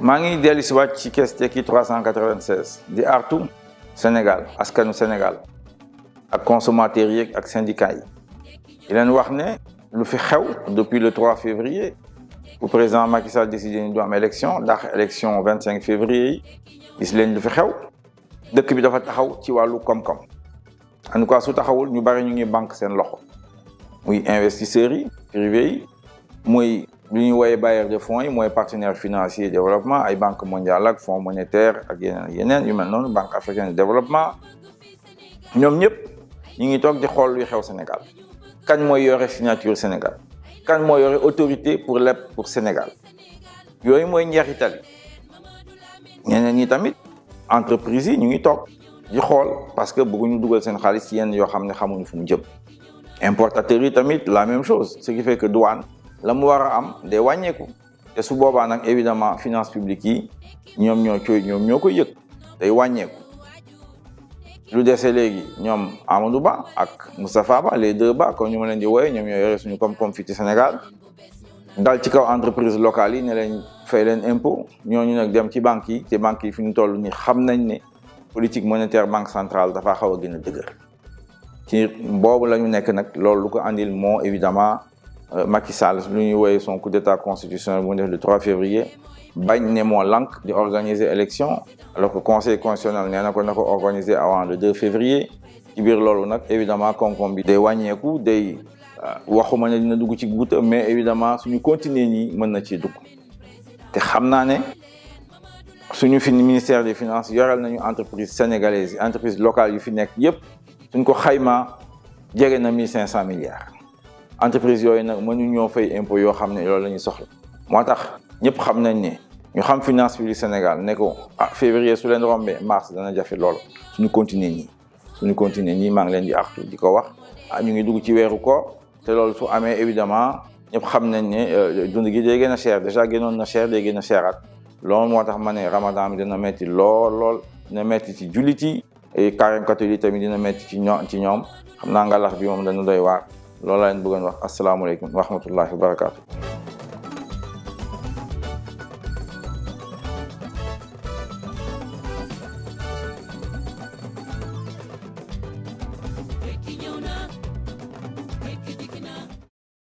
maa ngi dellu si waat ci Kees Tekki 396 di artu Sénégal askanu Sénégal ak consommateurs yi ak syndicats yi di leen wax ne lu fi xew depuis le 3 février bu président Macky Sall décidé ni du am élection ndax élection 25 février yi gis leen lu fi xew dëkk bi dafa taxaw ci wàllu koom-koom en tout cas su taxawul ñu bari ñu ngi banque seen loxo muy investisseurs yi privés yi muy lu ñuy woowee bailleurs de fonds yi mooy partenaires financiers de développement ay banque mondiale ak fonds monétaire ak yeneen yu mel noonu banque africaine de développement ñoom ñëpp ñu ngi toog di xool luy xew Sénégal kan mooy yore signature Sénégal kan mooy yore autorité pour leb pour Sénégal yooyu mooy njeexital ñeneen ñi tamit entreprise yi ñu ngi toog di xool parce que bëgguñu dugal seen xaalis ci yenn yoo xam ne xamuñu fu mu jëm importateurs yi tamit la même chose ce qui fait que douane la mu war a am day wàññeeku te su boobaa nag évidemment finance publique yi ñoom ñoo koy yëg day wàññeeku lu dese léegi ñoom Amadou Ba ak Moustapha Ba les deux Ba comme ñu ma leen di wooye ñoom ñoo yore suñu koom-koom fii ci Sénégal dal ci kaw entreprise locale yi ne leen fay leen impôt ñooñu nag dem ci banques yi te banques yi fi ñu toll ni xam nañ ne politique monétaire banque centrale dafa xaw a gën a dëgër ci boobu la ñu nekk nag loolu lu ko andil moo évidemment Macky Sall lu ñuy wooye son coup d'état constitutionnel bu def le 3 février bañ ne moo lank di organiser élection alors que conseil constitutionnel nee na ko organiser avant le 2 février ci biir loolu nag évidemment koom-koom bi day wàññeeku day waxuma ne dina dugg ci guuta mais évidemment suñu continuer nii mën na ci dugg te xam naa ne suñu ministère des finances yoral nañu entreprise sénégalaise entreprise locale yu fi nekk yépp suñ ko xaymaa jege na 1500 milliards entreprise yooyu nag mënu ñoo fay impôt yoo xam ne loolu la ñuy soxla moo tax ñëpp xam nañ ne ñu xam finance publique Sénégal ne ko février su leen rombee mars dana jafe loolu suñu continuer nii maa ngi leen di artu di ko wax ñu ngi dugg ci weeru koor te loolu su amee évidemment ñëpp xam nañ ne dund gi day gën a cher déjà gënoon na cher day gën a cheraat loolu moo tax ma ne ramadan bi dina metti lool dina metti ci jullit yi et carême catholique tamit dina metti ci ñoom xam naa ngalax bi moom dana doy waar loolu la leen bëggoon wax asalaamaaleykum wa rahmatullahi wa barakaatu.